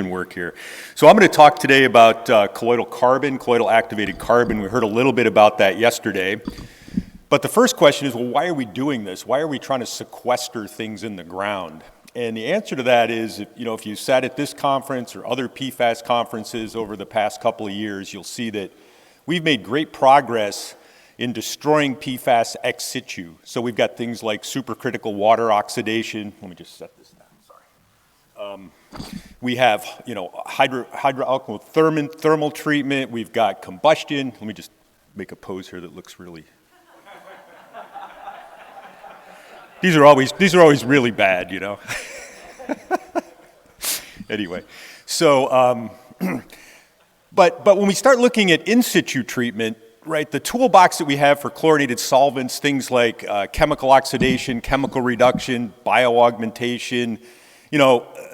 Work here. So I'm going to talk today about colloidal carbon, colloidal activated carbon. We heard a little bit about that yesterday. But the first question is, well, why are we doing this? Why are we trying to sequester things in the ground? And the answer to that is, if you sat at this conference or other PFAS conferences over the past couple of years, you'll see that we've made great progress in destroying PFAS ex situ. So we've got things like supercritical water oxidation. Let me just set this down, sorry. We have, hydroalkyl thermal treatment. We've got combustion. Let me just make a pose here that looks really. These are always really bad, Anyway, so, but when we start looking at in situ treatment, right, the toolbox that we have for chlorinated solvents, things like chemical oxidation, chemical reduction, bioaugmentation.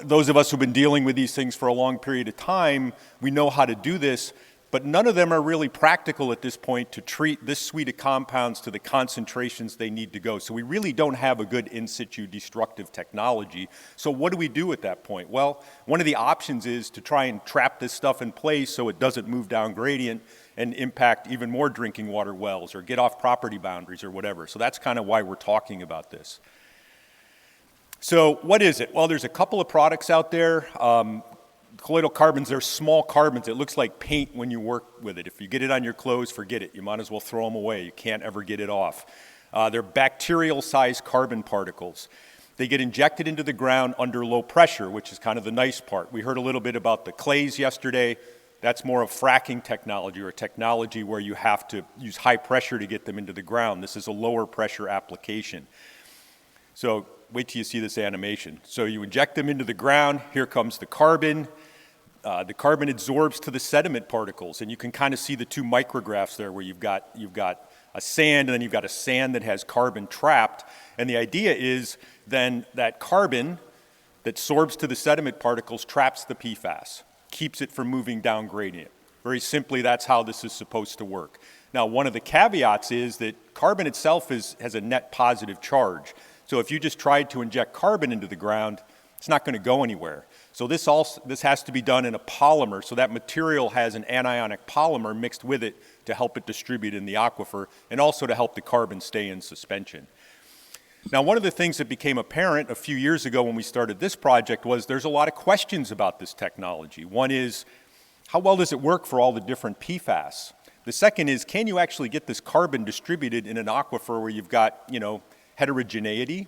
Those of us who've been dealing with these things for a long period of time, we know how to do this, but none of them are really practical at this point to treat this suite of compounds to the concentrations they need to go. So we really don't have a good in situ destructive technology. So what do we do at that point? Well, one of the options is to try and trap this stuff in place so it doesn't move down gradient and impact even more drinking water wells or get off property boundaries or whatever. So that's kind of why we're talking about this. So what is it? Well, there's a couple of products out there. Colloidal carbons, they're small carbons. It looks like paint when you work with it. If you get it on your clothes, forget it. You might as well throw them away. You can't ever get it off. They're bacterial-sized carbon particles. They get injected into the ground under low pressure, which is kind of the nice part. We heard a little bit about the clays yesterday. That's more of fracking technology, or a technology where you have to use high pressure to get them into the ground. This is a lower pressure application. So wait till you see this animation. So you inject them into the ground. Here comes the carbon. The carbon adsorbs to the sediment particles, and you can kind of see the two micrographs there where you've got a sand, and then you've got a sand that has carbon trapped. And the idea is then that carbon that sorbs to the sediment particles traps the PFAS, keeps it from moving down gradient. Very simply, that's how this is supposed to work. Now, one of the caveats is that carbon itself has a net positive charge. So if you just tried to inject carbon into the ground, it's not going to go anywhere. So this has to be done in a polymer, so that material has an anionic polymer mixed with it to help it distribute in the aquifer and also to help the carbon stay in suspension. Now, one of the things that became apparent a few years ago when we started this project was there's a lot of questions about this technology. One is, how well does it work for all the different PFAS? The second is, can you actually get this carbon distributed in an aquifer where you've got, heterogeneity?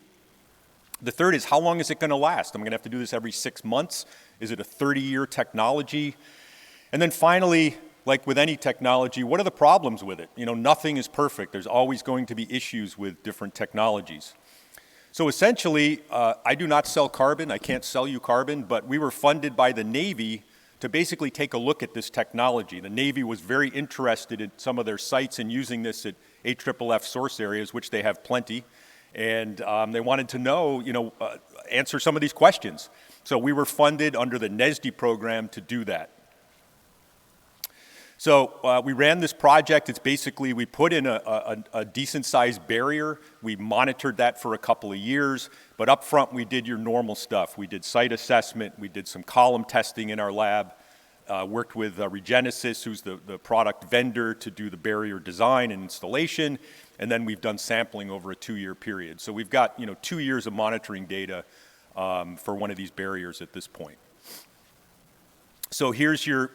The third is, how long is it going to last? I'm going to have to do this every 6 months. Is it a 30-year technology? And then finally, like with any technology, what are the problems with it? Nothing is perfect. There's always going to be issues with different technologies. So essentially, I do not sell carbon. I can't sell you carbon, but we were funded by the Navy to basically take a look at this technology. The Navy was very interested in some of their sites in using this at AFFF source areas, which they have plenty. And they wanted to know, answer some of these questions. So we were funded under the NESD program to do that. So we ran this project. It's basically, we put in a decent-sized barrier. We monitored that for a couple of years. But up front, we did your normal stuff. We did site assessment. We did some column testing in our lab. Worked with Regenesis, who's the product vendor, to do the barrier design and installation. And then we've done sampling over a 2-year period. So we've got 2 years of monitoring data for one of these barriers at this point. So here's your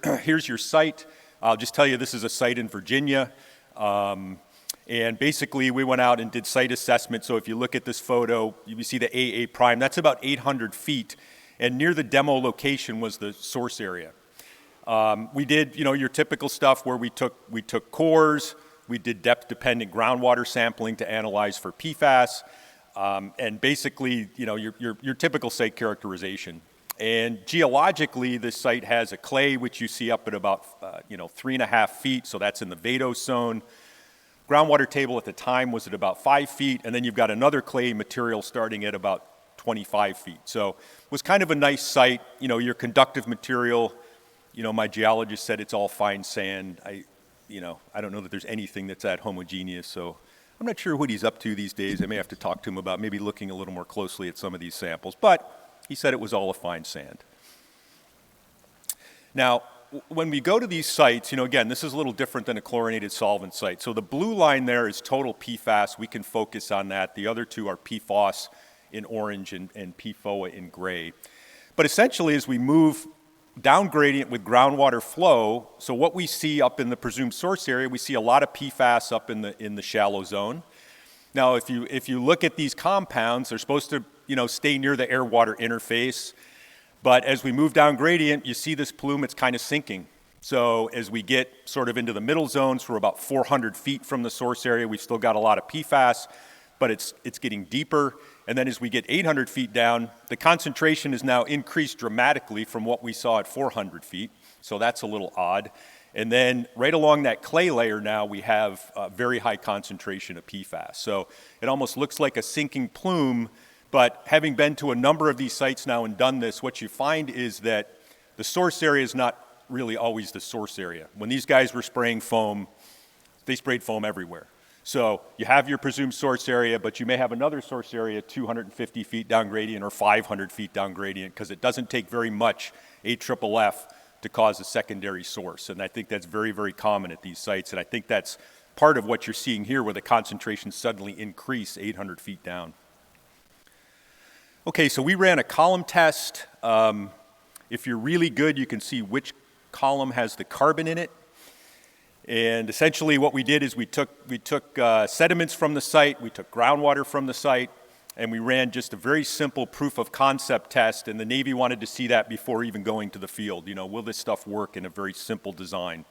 site. I'll just tell you, this is a site in Virginia. And basically, we went out and did site assessment. So if you look at this photo, you see the AA prime. That's about 800 feet. And near the demo location was the source area. We did, your typical stuff where we took cores. We did depth-dependent groundwater sampling to analyze for PFAS. And basically, your typical site characterization. And geologically, this site has a clay, which you see up at about, 3.5 feet, so that's in the vadose zone. Groundwater table at the time was at about 5 feet, and then you've got another clay material starting at about 25 feet. So it was kind of a nice site. Your conductive material, my geologist said it's all fine sand. I don't know that there's anything that's that homogeneous, so I'm not sure what he's up to these days. I may have to talk to him about maybe looking a little more closely at some of these samples, but he said it was all a fine sand. Now, when we go to these sites, again, this is a little different than a chlorinated solvent site. So the blue line there is total PFAS. We can focus on that. The other two are PFOS in orange and PFOA in gray. But essentially, as we move down gradient with groundwater flow, so what we see up in the presumed source area, we see a lot of PFAS up in the shallow zone. Now, if you look at these compounds, they're supposed to stay near the air-water interface. But as we move down gradient, you see this plume, it's kind of sinking. So as we get sort of into the middle zones, we're about 400 feet from the source area. We've still got a lot of PFAS, but it's getting deeper. And then as we get 800 feet down, the concentration is now increased dramatically from what we saw at 400 feet. So that's a little odd. And then right along that clay layer now, we have a very high concentration of PFAS. So it almost looks like a sinking plume. But having been to a number of these sites now and done this, what you find is that the source area is not really always the source area. When these guys were spraying foam, they sprayed foam everywhere. So you have your presumed source area, but you may have another source area 250 feet down gradient or 500 feet down gradient, because it doesn't take very much AFFF to cause a secondary source. And I think that's very, very common at these sites. And I think that's part of what you're seeing here, where the concentrations suddenly increase 800 feet down. Okay, so we ran a column test. If you're really good, you can see which column has the carbon in it. And essentially what we did is we took sediments from the site, we took groundwater from the site, and we ran just a very simple proof of concept test, and the Navy wanted to see that before even going to the field. Will this stuff work in a very simple design?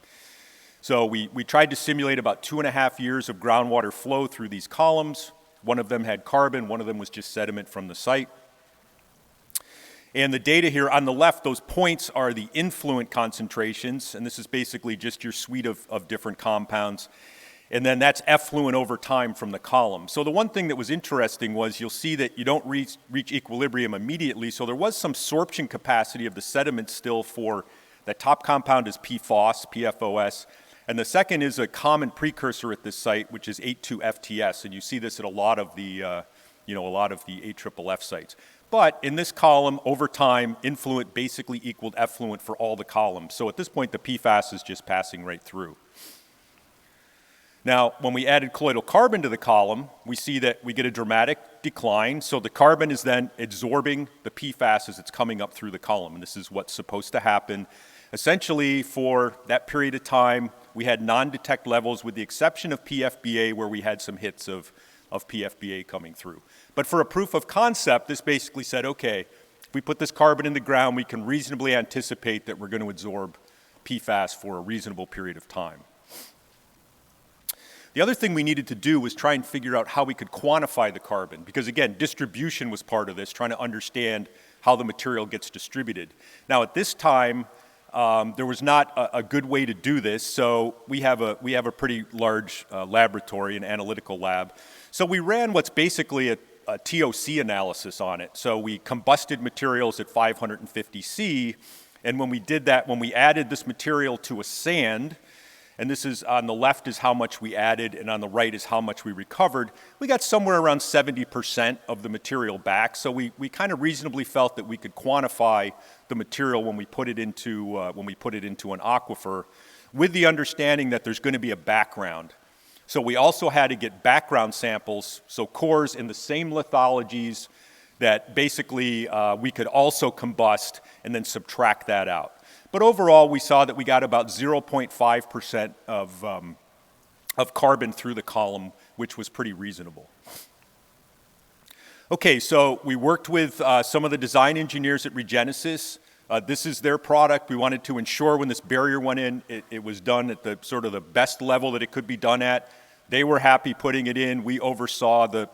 So we tried to simulate about 2.5 years of groundwater flow through these columns. One of them had carbon, one of them was just sediment from the site. And the data here on the left, those points are the influent concentrations, and this is basically just your suite of different compounds. And then that's effluent over time from the column. So the one thing that was interesting was you'll see that you don't reach equilibrium immediately, so there was some sorption capacity of the sediment still for that top compound is PFOS, and the second is a common precursor at this site, which is 8,2-FTS, and you see this at a lot of the AFFF sites. But in this column, over time, influent basically equaled effluent for all the columns. So at this point, the PFAS is just passing right through. Now, when we added colloidal carbon to the column, we see that we get a dramatic decline. So the carbon is then adsorbing the PFAS as it's coming up through the column. And this is what's supposed to happen. Essentially, for that period of time, we had non-detect levels with the exception of PFBA, where we had some hits of PFBA coming through. But for a proof of concept, this basically said, okay, if we put this carbon in the ground, we can reasonably anticipate that we're going to adsorb PFAS for a reasonable period of time. The other thing we needed to do was try and figure out how we could quantify the carbon, because again, distribution was part of this, trying to understand how the material gets distributed. Now at this time, there was not a good way to do this, so we have a pretty large laboratory, an analytical lab. So we ran what's basically a TOC analysis on it. So we combusted materials at 550 C, and when we did that, when we added this material to a sand, and this is on the left is how much we added, and on the right is how much we recovered, we got somewhere around 70% of the material back. So we kind of reasonably felt that we could quantify the material when we put it into an aquifer, with the understanding that there's going to be a background. So we also had to get background samples, so cores in the same lithologies that basically we could also combust and then subtract that out. But overall, we saw that we got about 0.5% of carbon through the column, which was pretty reasonable. Okay, so we worked with some of the design engineers at Regenesis. This is their product. We wanted to ensure when this barrier went in, it was done at the sort of the best level that it could be done at. They were happy putting it in. We oversaw the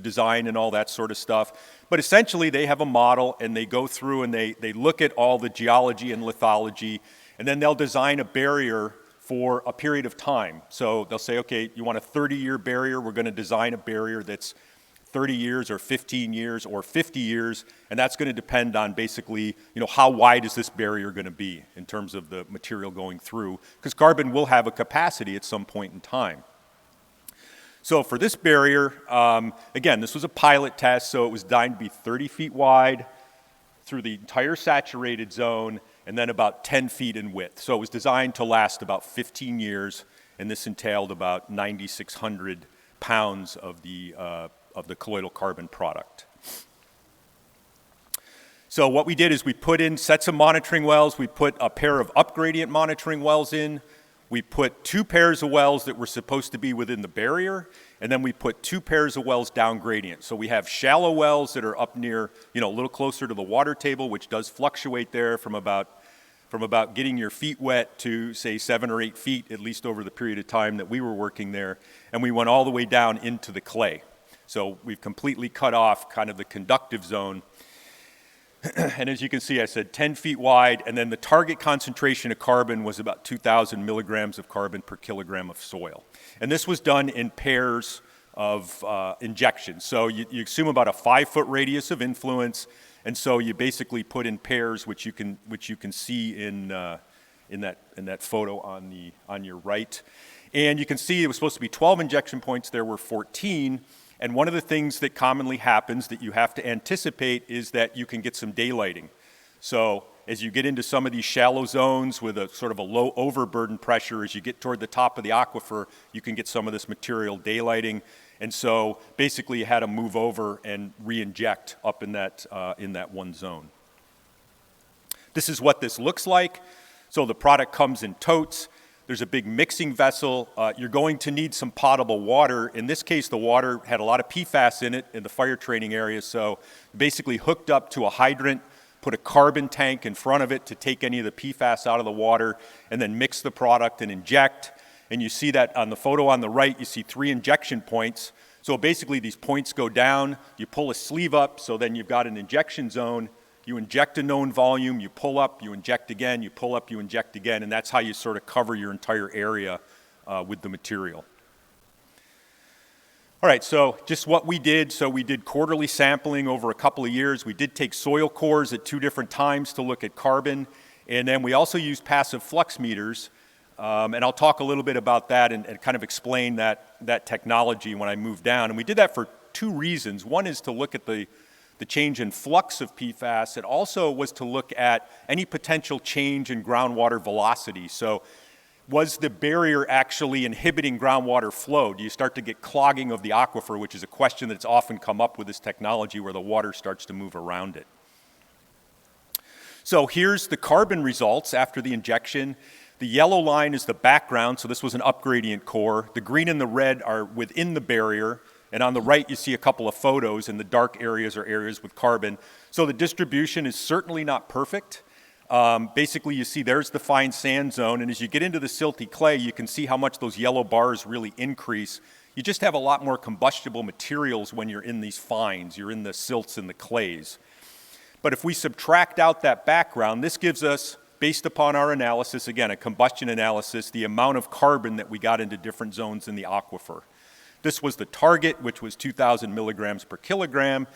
design and all that sort of stuff. But essentially, they have a model, and they go through and they look at all the geology and lithology, and then they'll design a barrier for a period of time. So they'll say, okay, you want a 30-year barrier? We're going to design a barrier that's 30 years or 15 years or 50 years, and that's going to depend on basically, how wide is this barrier going to be in terms of the material going through, because carbon will have a capacity at some point in time. So for this barrier, again, this was a pilot test, so it was designed to be 30 feet wide through the entire saturated zone, and then about 10 feet in width. So it was designed to last about 15 years, and this entailed about 9,600 pounds of the colloidal carbon product. So what we did is we put in sets of monitoring wells, we put a pair of up-gradient monitoring wells in, we put 2 pairs of wells that were supposed to be within the barrier, and then we put 2 pairs of wells down gradient. So we have shallow wells that are up near, a little closer to the water table, which does fluctuate there from about getting your feet wet to, say, 7 or 8 feet, at least over the period of time that we were working there. And we went all the way down into the clay. So we've completely cut off kind of the conductive zone. And as you can see, I said 10 feet wide, and then the target concentration of carbon was about 2,000 milligrams of carbon per kilogram of soil. And this was done in pairs of injections. So you assume about a 5-foot radius of influence, and so you basically put in pairs, which you can see in that photo on your right. And you can see it was supposed to be 12 injection points. There were 14. And one of the things that commonly happens that you have to anticipate is that you can get some daylighting. So as you get into some of these shallow zones with a sort of a low overburden pressure, as you get toward the top of the aquifer, you can get some of this material daylighting. And so basically you had to move over and re-inject up in that one zone. This is what this looks like. So the product comes in totes. There's a big mixing vessel. You're going to need some potable water. In this case, the water had a lot of PFAS in it in the fire training area, so basically hooked up to a hydrant, put a carbon tank in front of it to take any of the PFAS out of the water, and then mix the product and inject. And you see that on the photo on the right, you see 3 injection points. So basically these points go down, you pull a sleeve up, so then you've got an injection zone. You inject a known volume, you pull up, you inject again, you pull up, you inject again, and that's how you sort of cover your entire area with the material. All right, so just what we did. So we did quarterly sampling over a couple of years. We did take soil cores at 2 different times to look at carbon, and then we also used passive flux meters, and I'll talk a little bit about that and kind of explain that technology when I move down. And we did that for 2 reasons. One is to look at the change in flux of PFAS. It also was to look at any potential change in groundwater velocity. So was the barrier actually inhibiting groundwater flow? Do you start to get clogging of the aquifer, which is a question that's often come up with this technology where the water starts to move around it. So here's the carbon results after the injection. The yellow line is the background, so this was an up-gradient core. The green and the red are within the barrier. And on the right, you see a couple of photos, and the dark areas are areas with carbon. So the distribution is certainly not perfect. Basically, you see there's the fine sand zone, and as you get into the silty clay, you can see how much those yellow bars really increase. You just have a lot more combustible materials when you're in these fines. You're in the silts and the clays. But if we subtract out that background, this gives us, based upon our analysis, again, a combustion analysis, the amount of carbon that we got into different zones in the aquifer. This was the target, which was 2,000 milligrams per kilogram.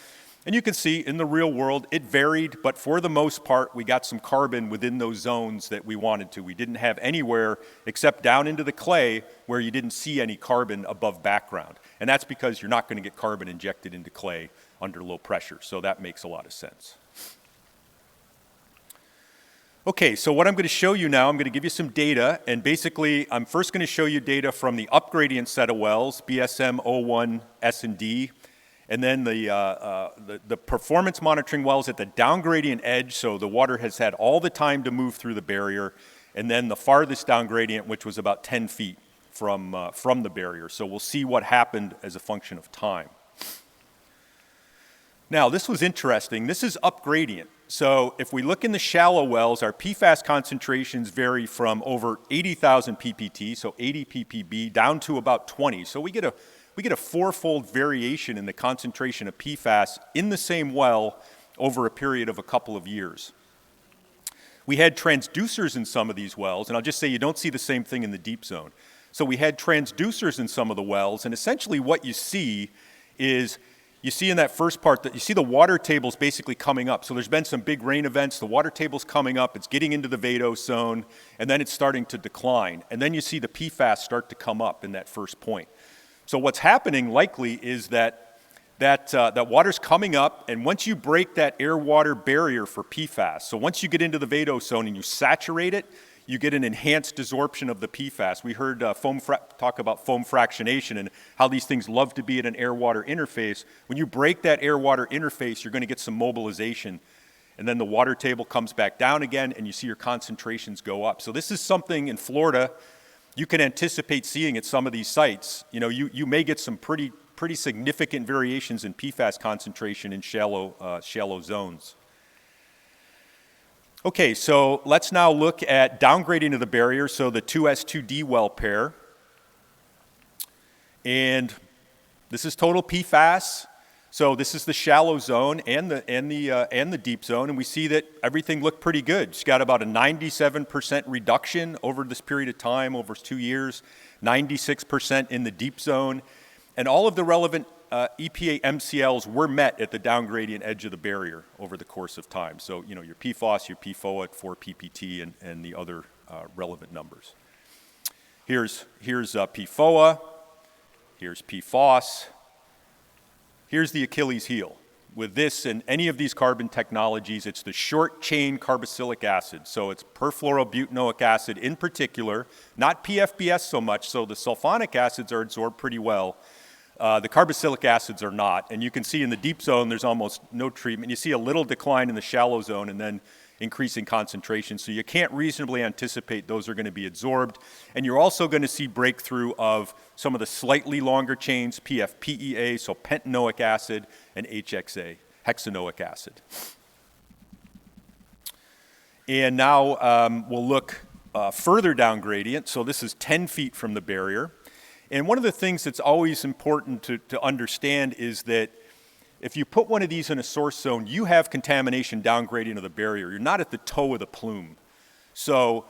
And you can see in the real world, it varied, but for the most part, we got some carbon within those zones that we wanted to. We didn't have anywhere except down into the clay where you didn't see any carbon above background. And that's because you're not going to get carbon injected into clay under low pressure. So that makes a lot of sense. Okay, so what I'm going to show you now, I'm going to give you some data, and basically I'm first going to show you data from the up-gradient set of wells, BSM 01 S&D, and then the performance monitoring wells at the down-gradient edge, so the water has had all the time to move through the barrier, and then the farthest down-gradient, which was about 10 feet from the barrier. So we'll see what happened as a function of time. Now, this was interesting. This is up-gradient. So if we look in the shallow wells, our PFAS concentrations vary from over 80,000 ppt, so 80 ppb, down to about 20. So we get a fourfold variation in the concentration of PFAS in the same well over a period of a couple of years. We had transducers in some of these wells, and I'll just say you don't see the same thing in the deep zone. So we had transducers in some of the wells, and essentially what you see is, you see in that first part that you see the water tables basically coming up. So there's been some big rain events, the water table's coming up, it's getting into the vadose zone, and then it's starting to decline. And then you see the PFAS start to come up in that first point. So what's happening likely is that that water's coming up, and once you break that air-water barrier for PFAS, so once you get into the vadose zone and you saturate it, you get an enhanced desorption of the PFAS. We heard talk about foam fractionation and how these things love to be at an air-water interface. When you break that air-water interface, you're going to get some mobilization, and then the water table comes back down again, and you see your concentrations go up. So this is something in Florida you can anticipate seeing at some of these sites. You know, you may get some pretty significant variations in PFAS concentration in shallow zones. Okay, so let's now look at downgrading of the barrier, so the 2S2D well pair. And this is total PFAS. So this is the shallow zone and the deep zone, and we see that everything looked pretty good. It's got about a 97% reduction over this period of time, over 2 years, 96% in the deep zone, and all of the relevant EPA MCLs were met at the downgradient edge of the barrier over the course of time. So, you know, your PFOS, your PFOA, 4-PPT, and the other relevant numbers. Here's PFOA, here's PFOS. Here's the Achilles heel. With this and any of these carbon technologies, it's the short-chain carboxylic acid. So it's perfluorobutanoic acid in particular, not PFBS so much, so the sulfonic acids are adsorbed pretty well. The carboxylic acids are not, and you can see in the deep zone there's almost no treatment. You see a little decline in the shallow zone and then increasing concentration, so you can't reasonably anticipate those are going to be adsorbed. And you're also going to see breakthrough of some of the slightly longer chains, PFPEA, so pentanoic acid, and HXA, hexanoic acid. And now we'll look further down gradient. So this is 10 feet from the barrier. And one of the things that's always important to understand is that if you put one of these in a source zone, you have contamination down gradient of the barrier. You're not at the toe of the plume. So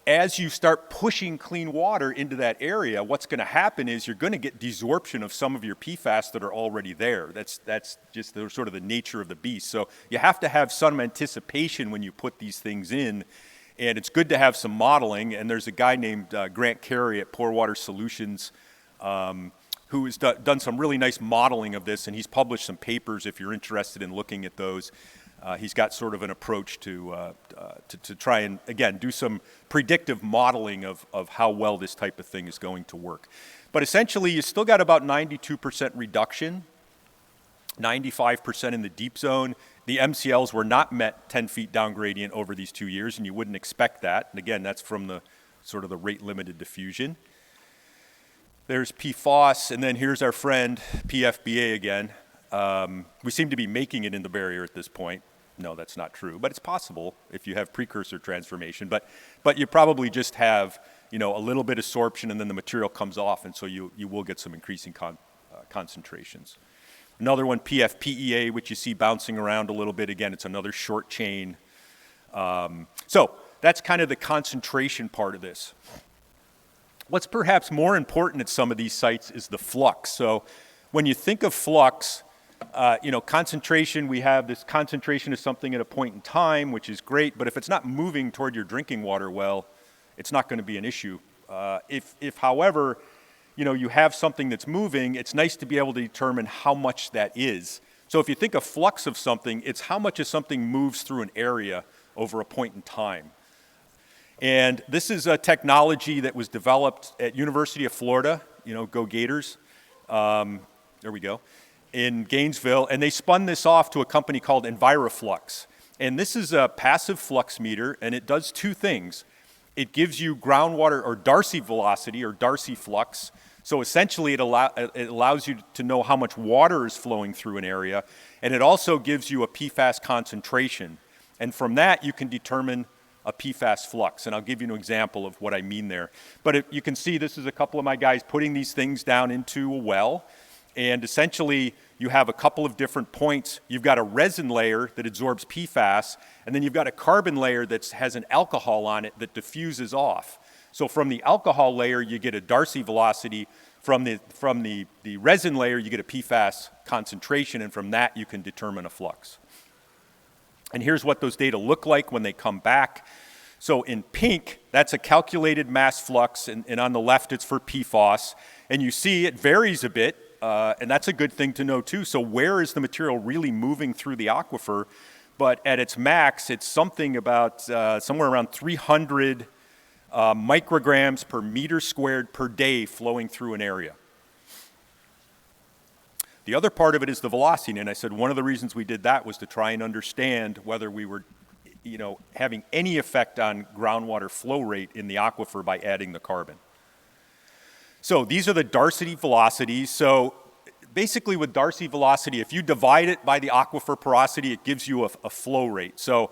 as you start pushing clean water into that area, what's going to happen is you're going to get desorption of some of your PFAS that are already there. That's just sort of the nature of the beast. So you have to have some anticipation when you put these things in. And it's good to have some modeling. And there's a guy named Grant Carey at Pore Water Solutions who has done some really nice modeling of this, and he's published some papers if you're interested in looking at those. He's got sort of an approach to try and, again, do some predictive modeling of how well this type of thing is going to work. But essentially, you still got about 92% reduction, 95% in the deep zone. The MCLs were not met 10 feet down gradient over these 2 years, and you wouldn't expect that. And again, that's from the sort of the rate-limited diffusion. There's PFOS, and then here's our friend PFBA again. We seem to be making it in the barrier at this point. No, that's not true, but it's possible if you have precursor transformation. But you probably just have, you know, a little bit of sorption, and then the material comes off, and so you will get some increasing concentrations. Another one, PFPEA, which you see bouncing around a little bit. Again, it's another short chain. So that's kind of the concentration part of this. What's perhaps more important at some of these sites is the flux. So when you think of flux, you know, concentration, we have this concentration of something at a point in time, which is great, but if it's not moving toward your drinking water well, it's not going to be an issue. If however, you know, you have something that's moving, it's nice to be able to determine how much that is. So if you think of flux of something, it's how much of something moves through an area over a point in time. And this is a technology that was developed at University of Florida, you know, go Gators, there we go, in Gainesville, and they spun this off to a company called EnviroFlux. And this is a passive flux meter, and it does two things. It gives you groundwater or Darcy velocity or Darcy flux. So essentially it allows you to know how much water is flowing through an area, and it also gives you a PFAS concentration. And from that you can determine a PFAS flux, and I'll give you an example of what I mean there. But you can see this is a couple of my guys putting these things down into a well, and essentially you have a couple of different points. You've got a resin layer that absorbs PFAS, and then you've got a carbon layer that has an alcohol on it that diffuses off. So from the alcohol layer you get a Darcy velocity, from the resin layer you get a PFAS concentration, and from that you can determine a flux. And here's what those data look like when they come back. So in pink, that's a calculated mass flux, and on the left it's for PFOS. And you see it varies a bit. and that's a good thing to know too. So where is the material really moving through the aquifer? But at its max, it's something about somewhere around 300 micrograms per meter squared per day flowing through an area. The other part of it is the velocity, and I said one of the reasons we did that was to try and understand whether we were, having any effect on groundwater flow rate in the aquifer by adding the carbon. So these are the Darcy velocities. So basically with Darcy velocity, if you divide it by the aquifer porosity, it gives you a flow rate. So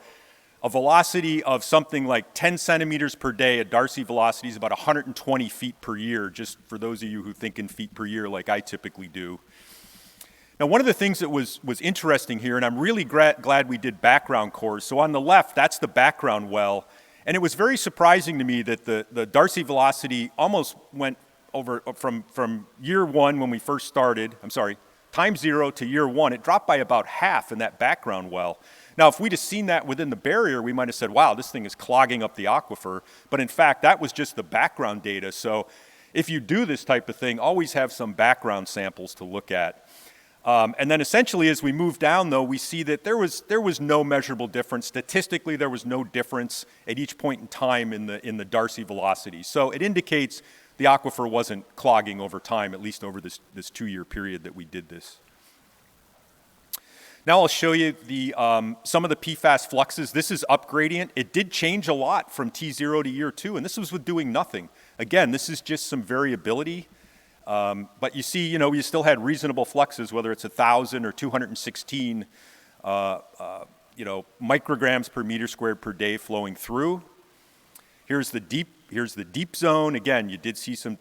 a velocity of something like 10 centimeters per day, a Darcy velocity is about 120 feet per year, just for those of you who think in feet per year like I typically do. Now, one of the things that was interesting here, and I'm really glad we did background cores. So on the left, that's the background well. And it was very surprising to me that the Darcy velocity almost went over from year one when we first started, time zero to year one, it dropped by about half in that background well. Now, if we'd have seen that within the barrier, we might have said, wow, this thing is clogging up the aquifer. But in fact, that was just the background data. So if you do this type of thing, always have some background samples to look at. And then essentially as we move down though, we see that there was no measurable difference. Statistically, there was no difference at each point in time in the Darcy velocity. So it indicates the aquifer wasn't clogging over time, at least over this 2-year period that we did this. Now I'll show you some of the PFAS fluxes. This is up gradient. It did change a lot from T0 to year 2, and this was with doing nothing. Again, this is just some variability. But you see, you still had reasonable fluxes, whether it's 1,000 or 216, micrograms per meter squared per day flowing through. Here's the deep zone. Again, you did see some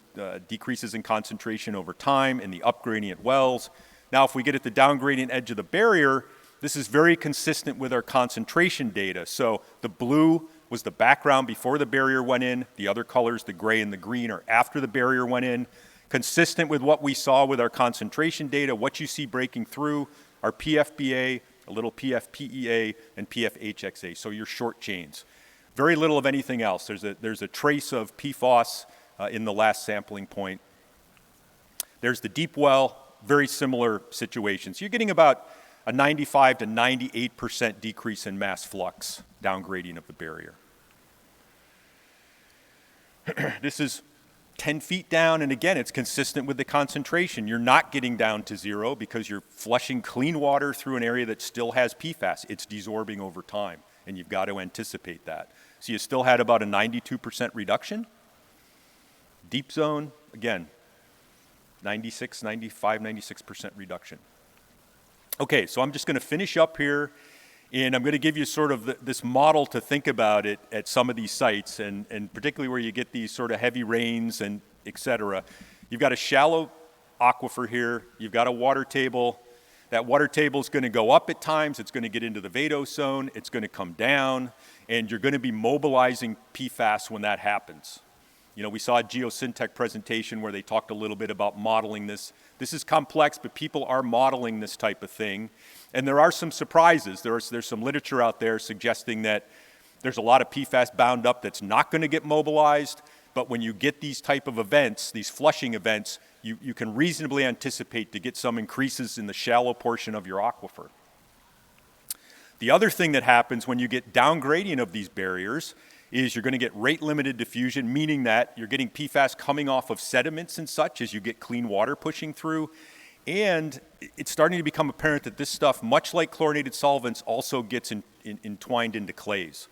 decreases in concentration over time in the up gradient wells. Now, if we get at the down gradient edge of the barrier, this is very consistent with our concentration data. So the blue was the background before the barrier went in. The other colors, the gray and the green, are after the barrier went in. Consistent with what we saw with our concentration data, what you see breaking through are PFBA, a little PFPEA, and PFHXA, so your short chains. Very little of anything else. There's a trace of PFAS in the last sampling point. There's the deep well, very similar situations. You're getting about a 95 to 98% decrease in mass flux down gradient of the barrier. This is 10 feet down, and again, it's consistent with the concentration. You're not getting down to zero because you're flushing clean water through an area that still has PFAS. It's desorbing over time, and you've got to anticipate that. So you still had about a 92% reduction. Deep zone, again, 96, 95, 96% reduction. Okay, so I'm just going to finish up here, and I'm going to give you sort of this model to think about it at some of these sites, and particularly where you get these sort of heavy rains and et cetera. You've got a shallow aquifer here. You've got a water table. That water table is going to go up at times. It's going to get into the vadose zone. It's going to come down, and you're going to be mobilizing PFAS when that happens. We saw a Geosyntec presentation where they talked a little bit about modeling this. This is complex, but people are modeling this type of thing. And there are some surprises. There's some literature out there suggesting that there's a lot of PFAS bound up that's not going to get mobilized, but when you get these type of events, these flushing events, you can reasonably anticipate to get some increases in the shallow portion of your aquifer. The other thing that happens when you get down gradient of these barriers is you're going to get rate-limited diffusion, meaning that you're getting PFAS coming off of sediments and such as you get clean water pushing through. And it's starting to become apparent that this stuff, much like chlorinated solvents, also gets entwined into clays.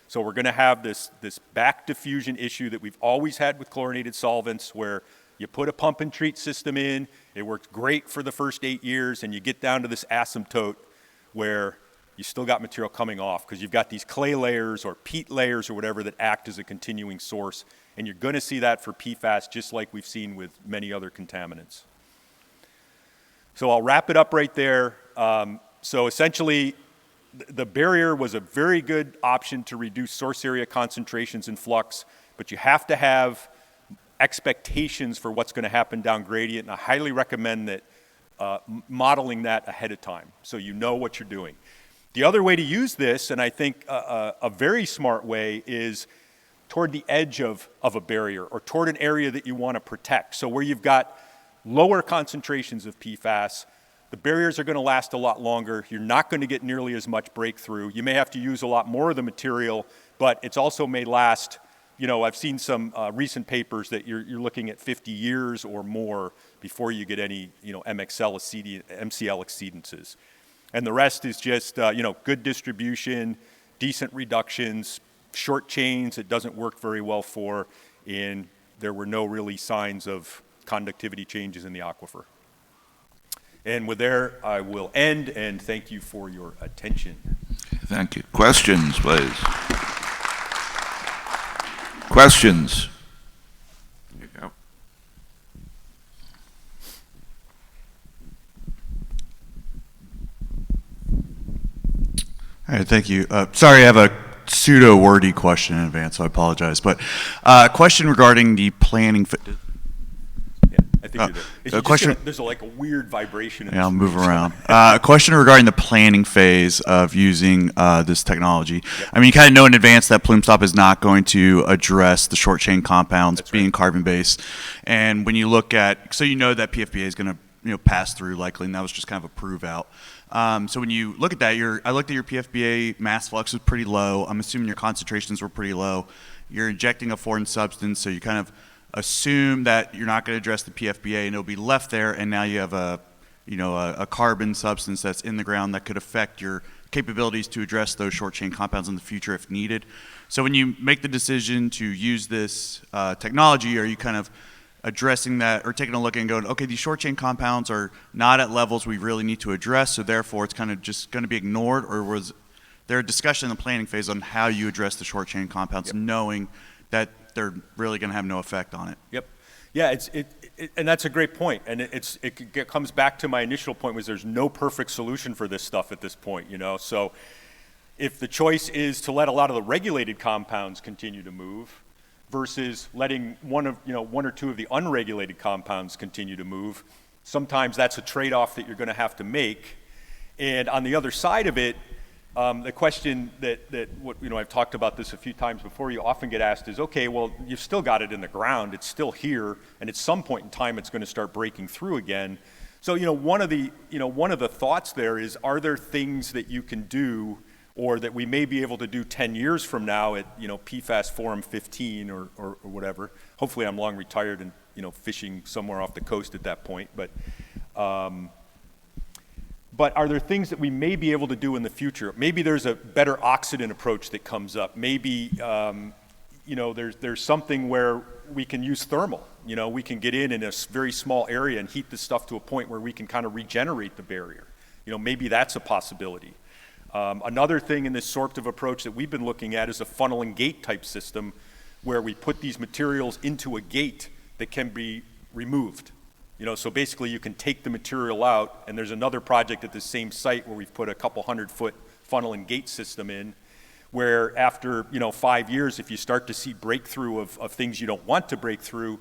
So we're going to have this back diffusion issue that we've always had with chlorinated solvents, where you put a pump and treat system in, it works great for the first 8 years, and you get down to this asymptote where you still got material coming off because you've got these clay layers or peat layers or whatever that act as a continuing source. And you're going to see that for PFAS just like we've seen with many other contaminants. So I'll wrap it up right there. So essentially, the barrier was a very good option to reduce source area concentrations and flux, but you have to have expectations for what's going to happen down gradient, and I highly recommend that modeling that ahead of time so you know what you're doing. The other way to use this, and I think a very smart way, is toward the edge of a barrier or toward an area that you want to protect. So where you've got lower concentrations of PFAS. The barriers are going to last a lot longer. You're not going to get nearly as much breakthrough. You may have to use a lot more of the material, but it's also may last, you know, I've seen some recent papers that you're looking at 50 years or more before you get any, you know, MCL exceedances. And the rest is just, you know, good distribution, decent reductions, short chains it doesn't work very well for, and there were no really signs of conductivity changes in the aquifer. And with there, I will end, and thank you for your attention. Thank you. Questions, please. Questions? There you go. All right, thank you. Sorry, I have a pseudo-wordy question in advance, so I apologize. But question regarding the planning. Yeah, I think you're there. There's like a weird vibration. Yeah, I'll move around. A question regarding the planning phase of using this technology. Yep. I mean, you kind of know in advance that plume stop is not going to address the short chain compounds being carbon-based. And when you look at, so you know that PFPA is going to pass through likely, and that was just kind of a prove out. So when you look at that, I looked at your PFBA mass flux was pretty low. I'm assuming your concentrations were pretty low. You're injecting a foreign substance, so you kind of assume that you're not going to address the PFBA and it'll be left there, and now you have a carbon substance that's in the ground that could affect your capabilities to address those short chain compounds in the future if needed. So when you make the decision to use this technology, are you kind of addressing that or taking a look and going, okay, these short chain compounds are not at levels we really need to address, so therefore it's kind of just going to be ignored? Or was there a discussion in the planning phase on how you address the short chain compounds, knowing that they're really going to have no effect on it? Yep. Yeah, and that's a great point. And it comes back to my initial point, was there's no perfect solution for this stuff at this point, you know? So if the choice is to let a lot of the regulated compounds continue to move versus letting one or two of the unregulated compounds continue to move, sometimes that's a trade-off that you're going to have to make. And on the other side of it, the question that I've talked about this a few times before, you often get asked is, okay, well, you've still got it in the ground, it's still here, and at some point in time it's going to start breaking through again. So one of the thoughts there is, are there things that you can do or that we may be able to do 10 years from now at PFAS Forum 15 or whatever. Hopefully I'm long retired and fishing somewhere off the coast at that point. But are there things that we may be able to do in the future? Maybe there's a better oxidant approach that comes up. Maybe there's something where we can use thermal. We can get in a very small area and heat the stuff to a point where we can kind of regenerate the barrier. Maybe that's a possibility. Another thing in this sorptive approach that we've been looking at is a funnel and gate type system where we put these materials into a gate that can be removed. So basically you can take the material out, and there's another project at the same site where we've put a couple 100-foot funnel and gate system in, where after 5 years, if you start to see breakthrough of things you don't want to break through,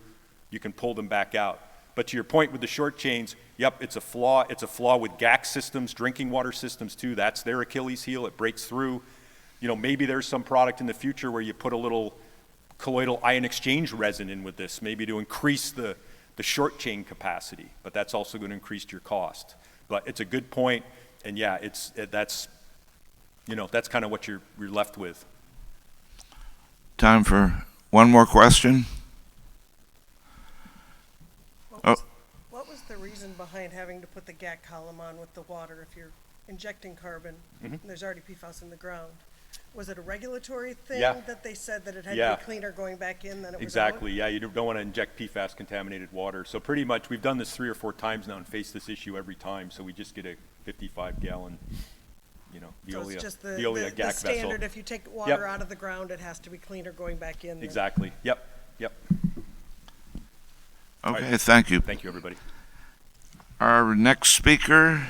you can pull them back out. But to your point with the short chains, yep, it's a flaw. It's a flaw with GAC systems, drinking water systems too. That's their Achilles heel. It breaks through. Maybe there's some product in the future where you put a little colloidal ion exchange resin in with this, maybe to increase the short chain capacity, but that's also going to increase your cost. But it's a good point, and yeah, that's kind of what you're left with. Time for one more question. What was the reason behind having to put the GAC column on with the water if you're injecting carbon and there's already PFAS in the ground? Was it a regulatory thing that they said that it had to be cleaner going back in than it was Exactly, out? yeah, you don't want to inject PFAS-contaminated water. So pretty much we've done this 3 or 4 times now and faced this issue every time, so we just get a 55-gallon, So it's just the GAC vessel. standard, if you take water out of the ground, it has to be cleaner going back in. Exactly, yep. Okay, thank you. Thank you, everybody. Our next speaker